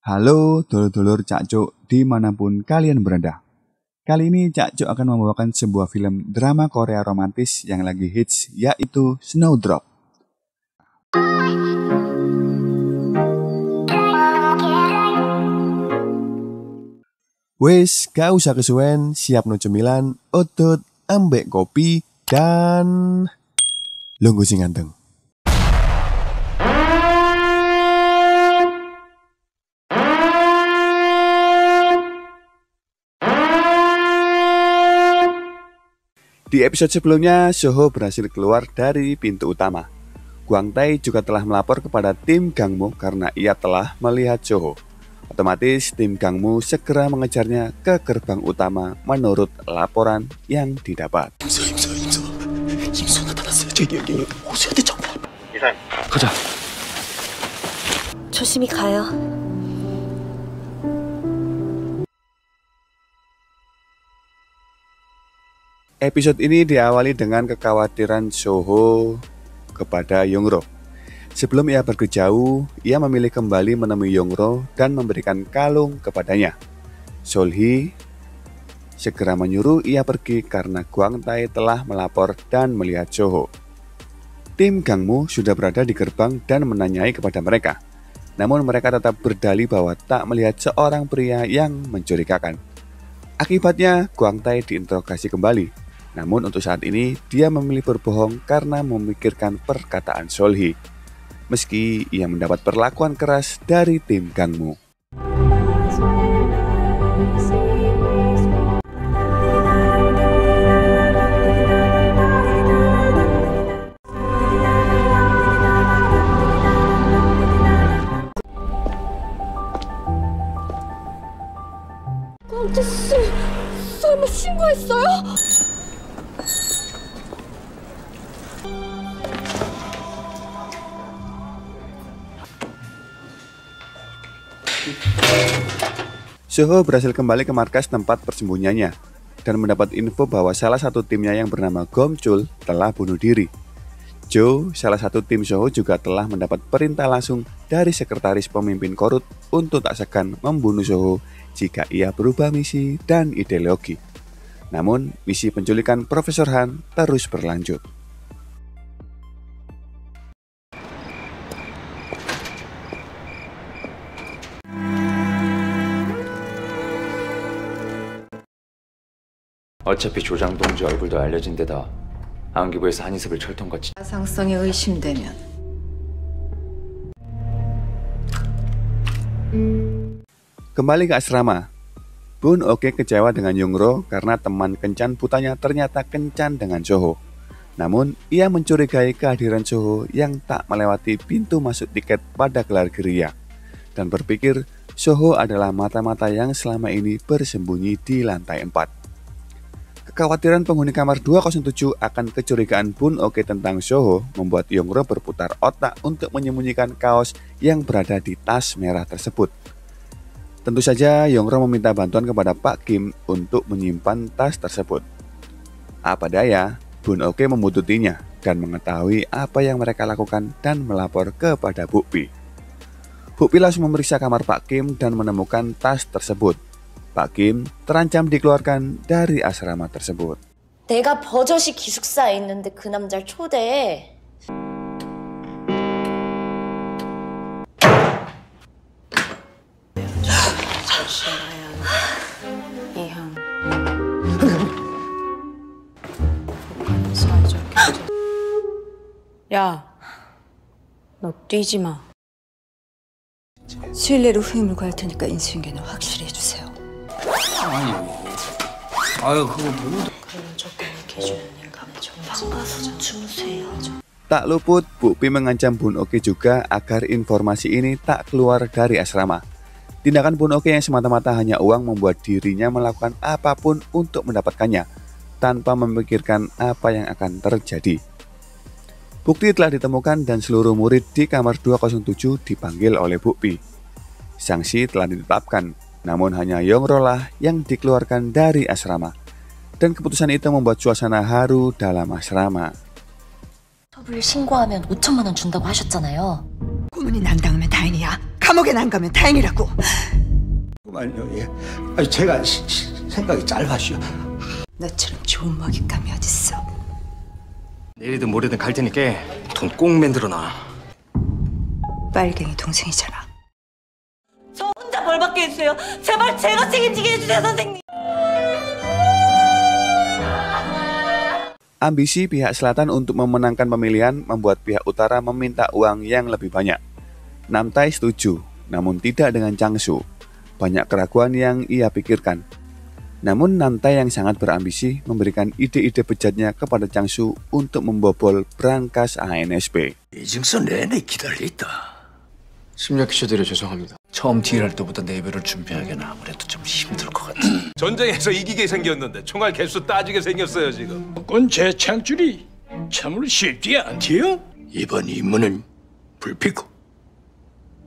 Halo dulur-dulur Cak Cuk dimanapun kalian berada. Kali ini Cak Cuk akan membawakan sebuah film drama Korea romantis yang lagi hits, yaitu Snowdrop. Wes, gak usah kesuwen, siap no cemilan, otot, ambek kopi, dan lungguh sing ganteng. Di episode sebelumnya, Soho berhasil keluar dari pintu utama. Gwang Tae juga telah melapor kepada tim Gangmu karena ia telah melihat Soho. Otomatis tim Gangmu segera mengejarnya ke gerbang utama menurut laporan yang didapat. 가자. 조심히 가요. Episode ini diawali dengan kekhawatiran Soho kepada Youngro. Sebelum ia pergi jauh, ia memilih kembali menemui Youngro dan memberikan kalung kepadanya. Solhee segera menyuruh ia pergi karena Gwang Tae telah melapor dan melihat Soho. Tim Gangmu sudah berada di gerbang dan menanyai kepada mereka. Namun mereka tetap berdalih bahwa tak melihat seorang pria yang mencurigakan. Akibatnya Gwang Tae diinterogasi kembali. Namun untuk saat ini dia memilih berbohong karena memikirkan perkataan Solhee. Meski ia mendapat perlakuan keras dari tim Gangmu. 광태 씨, 설마 신고했어요? Soho berhasil kembali ke markas tempat persembunyiannya dan mendapat info bahwa salah satu timnya yang bernama Gomchul telah bunuh diri. Jo, salah satu tim Soho juga telah mendapat perintah langsung dari sekretaris pemimpin Korut untuk tak segan membunuh Soho jika ia berubah misi dan ideologi. Namun, misi penculikan Profesor Han terus berlanjut. 어차피 조장 동지 얼굴도 알려진 데다 안기부에서 한이섭을 철통같이 가상성이 의심되면 Kembali ke asrama. Bun Oke kecewa dengan Youngro karena teman kencan putanya ternyata kencan dengan Soho. Namun, ia mencurigai kehadiran Soho yang tak melewati pintu masuk tiket pada gelar gerilya dan berpikir Soho adalah mata-mata yang selama ini bersembunyi di lantai 4. Kekhawatiran penghuni kamar 207 akan kecurigaan Bun Oke tentang Soho membuat Youngro berputar otak untuk menyembunyikan kaos yang berada di tas merah tersebut. Tentu saja Youngro meminta bantuan kepada Pak Kim untuk menyimpan tas tersebut. Apa daya, Bun Oke membututinya dan mengetahui apa yang mereka lakukan dan melapor kepada Bu Pi. Bu Pi langsung memeriksa kamar Pak Kim dan menemukan tas tersebut. Pak Kim terancam dikeluarkan dari asrama tersebut. 내가 버젓이 기숙사에 있는데 그 남자를 초대해. 이형 야, 너 뛰지 마. 신뢰로 후임을 구할 테니까 인수인계는 확실히 해주세요. 아유 그거 뭐 그런 조건을 기준으로 인감에 정가서 주무세요. Tak luput, Bu Pi mengancam Bun Oke juga agar informasi ini tak keluar dari asrama. Tindakan Bun Oke yang semata-mata hanya uang membuat dirinya melakukan apapun untuk mendapatkannya, tanpa memikirkan apa yang akan terjadi. Bukti telah ditemukan dan seluruh murid di kamar 207 dipanggil oleh Bu Pi. Sanksi telah ditetapkan, namun hanya Youngro lah yang dikeluarkan dari asrama. Dan keputusan itu membuat suasana haru dalam asrama. 섭을 신고하면 5천만 원 준다고 하셨잖아요. 소문이 난 다음에 다행이야. 감옥에 안 가면 다행이라고. 아니요, 예. 아니, 제가 생각이 짧아시오. 너처럼 좋은 먹잇감이 어딨어. 내일이든 모레든 갈 테니까 돈 꼭 만들어놔. 빨갱이 동생이잖아. 저 혼자 벌 받게 해주세요. 제발 제가 책임지게 해주세요, 선생님. Ambisi pihak selatan untuk memenangkan pemilihan membuat pihak utara meminta uang yang lebih banyak. Namtai setuju, namun tidak dengan Changsu. Banyak keraguan yang ia pikirkan. Namun Namtai yang sangat berambisi memberikan ide-ide bejatnya kepada Changsu untuk membobol brankas ANSP. 이증서 내내 기다렸다. 심려 끼쳐드려 죄송합니다. 처음 딜할 때보다 4배를 준비하기는 아무래도 좀 힘들 것 같아. 전쟁에서 이기게 생겼는데 총알 개수 따지게 생겼어요 지금. 권 재창출이 참으로 쉽지 않지요? 이번 임무는 불피고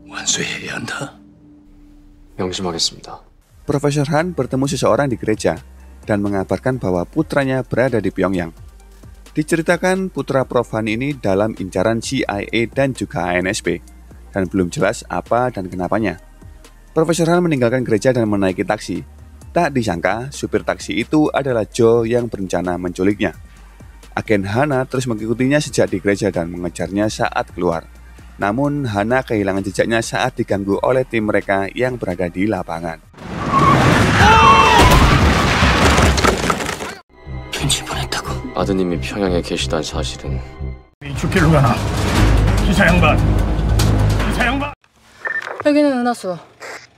완수해야 한다. 명심하겠습니다. Profesor Han bertemu seseorang di gereja dan mengabarkan bahwa putranya berada di Pyongyang. Diceritakan putra Prof Han ini dalam incaran CIA dan juga ANSP, dan belum jelas apa dan kenapanya. Profesor Han meninggalkan gereja dan menaiki taksi. Tak disangka, supir taksi itu adalah Joe yang berencana menculiknya. Agen Hana terus mengikutinya sejak di gereja dan mengejarnya saat keluar. Namun, Hana kehilangan jejaknya saat diganggu oleh tim mereka yang berada di lapangan. 편지 보냈다고? 아드님이 평양에 계시다는 사실은 죽길로 가나? 기사 양반! 여기는 은하수.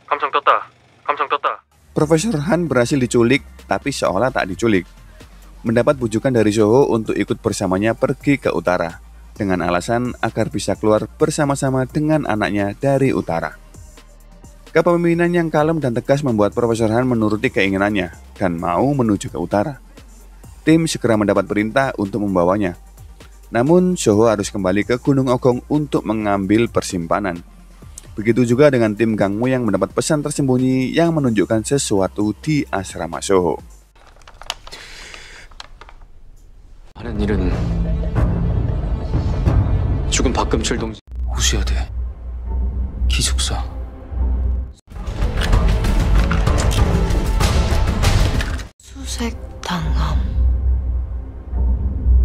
감청 떴다. Profesor Han berhasil diculik, tapi seolah tak diculik. Mendapat bujukan dari Soho untuk ikut bersamanya pergi ke utara, dengan alasan agar bisa keluar bersama-sama dengan anaknya dari utara. Kepemimpinan yang kalem dan tegas membuat Profesor Han menuruti keinginannya dan mau menuju ke utara. Tim segera mendapat perintah untuk membawanya. Namun, Soho harus kembali ke Gunung Ogong untuk mengambil persimpanan. Begitu juga dengan tim Gangmu yang mendapat pesan tersembunyi yang menunjukkan sesuatu di asrama Soho. 하는 일은 죽은 박금철 동지 웃어야 돼. 기숙사. 수색당함.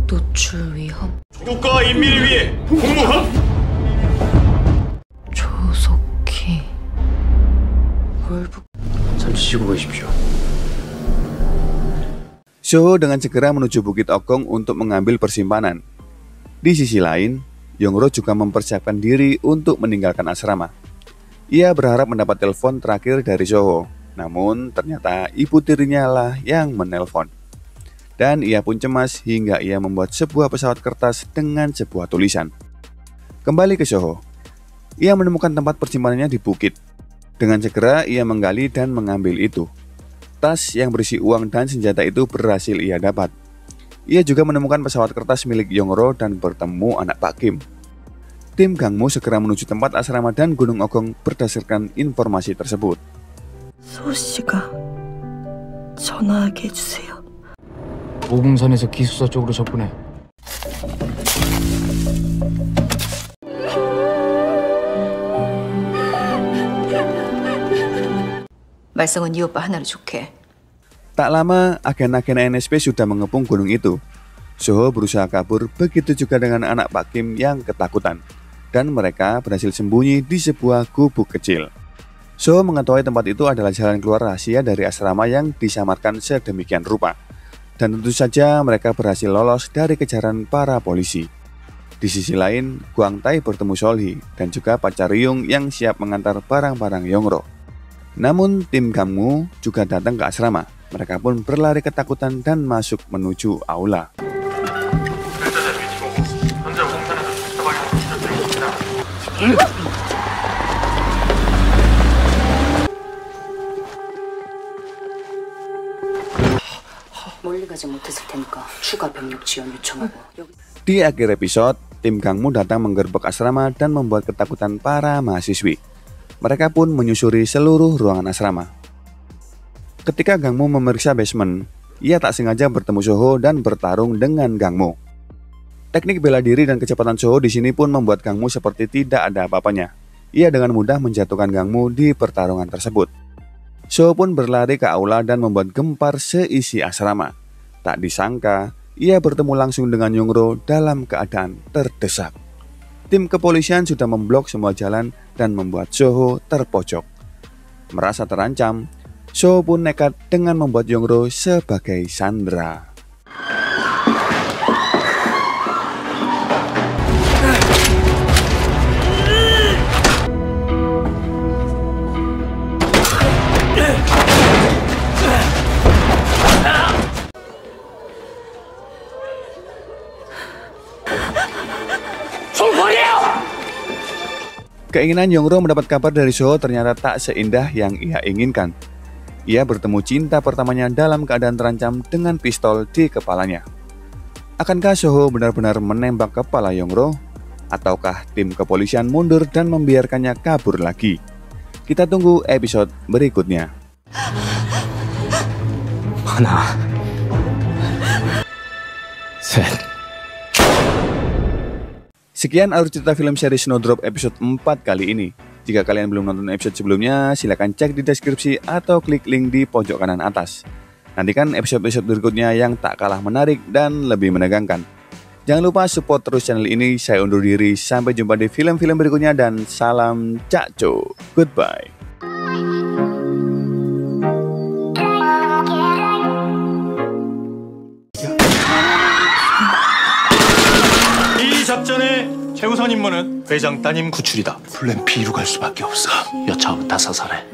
노출 위험. 국가 인민을 위해 공무함. 조속히. 잠시 쉬고 계십시오. Soho dengan segera menuju Bukit Ogong untuk mengambil persimpanan. Di sisi lain, Yongro juga mempersiapkan diri untuk meninggalkan asrama. Ia berharap mendapat telepon terakhir dari Soho, namun ternyata ibu tirinya lah yang menelpon. Dan ia pun cemas hingga ia membuat sebuah pesawat kertas dengan sebuah tulisan. Kembali ke Soho, ia menemukan tempat persimpanannya di bukit. Dengan segera ia menggali dan mengambil itu. Tas yang berisi uang dan senjata itu berhasil ia dapat. Ia juga menemukan pesawat kertas milik Yongro dan bertemu anak Pak Kim. Tim Gangmu segera menuju tempat asrama dan Gunung Ogong berdasarkan informasi tersebut. 소씨가 전화하게 해주세요. 오봉산에서 기숙사 쪽으로 접근해. 말썽은 네 오빠 하나로 좋게. Tak lama, agen-agen ANSP sudah mengepung gunung itu. Soho berusaha kabur, begitu juga dengan anak Pak Kim yang ketakutan. Dan mereka berhasil sembunyi di sebuah gubuk kecil. Soho mengetahui tempat itu adalah jalan keluar rahasia dari asrama yang disamarkan sedemikian rupa. Dan tentu saja mereka berhasil lolos dari kejaran para polisi. Di sisi lain, Guang Tai bertemu Solhi dan juga pacar Ryung yang siap mengantar barang-barang Yongro. Namun tim Gangmu juga datang ke asrama. Mereka pun berlari ketakutan dan masuk menuju aula. 멀리 가지 못했을 테니까 추가 병력 지원 요청하고. Di akhir episode, tim Gangmu datang menggerbek asrama dan membuat ketakutan para mahasiswi. Mereka pun menyusuri seluruh ruangan asrama. Ketika Gangmu memeriksa basement, ia tak sengaja bertemu Soho dan bertarung dengan Gangmu. Teknik bela diri dan kecepatan Soho di sini pun membuat Gangmu seperti tidak ada apa-apanya. ia dengan mudah menjatuhkan Gangmu di pertarungan tersebut. Seo pun berlari ke aula dan membuat gempar seisi asrama. Tak disangka, ia bertemu langsung dengan Yongro dalam keadaan terdesak. Tim kepolisian sudah memblok semua jalan dan membuat Soho terpojok. Merasa terancam, Seo pun nekat dengan membuat Yongro sebagai sandera. Keinginan Yongro mendapat kabar dari Soho ternyata tak seindah yang ia inginkan. Ia bertemu cinta pertamanya dalam keadaan terancam dengan pistol di kepalanya. Akankah Soho benar-benar menembak kepala Yongro? Ataukah tim kepolisian mundur dan membiarkannya kabur lagi? Kita tunggu episode berikutnya. 하나, 셋. Sekian alur cerita film seri Snowdrop episode 4 kali ini. Jika kalian belum nonton episode sebelumnya, silakan cek di deskripsi atau klik link di pojok kanan atas. Nantikan episode-episode berikutnya yang tak kalah menarik dan lebih menegangkan. Jangan lupa support terus channel ini. Saya undur diri, sampai jumpa di film-film berikutnya dan salam Cakco. Goodbye. 이 작전의 최우선 임무는 회장 따님 구출이다. 플랜 B로 갈 수밖에 없어. 여차하면 다 사살해.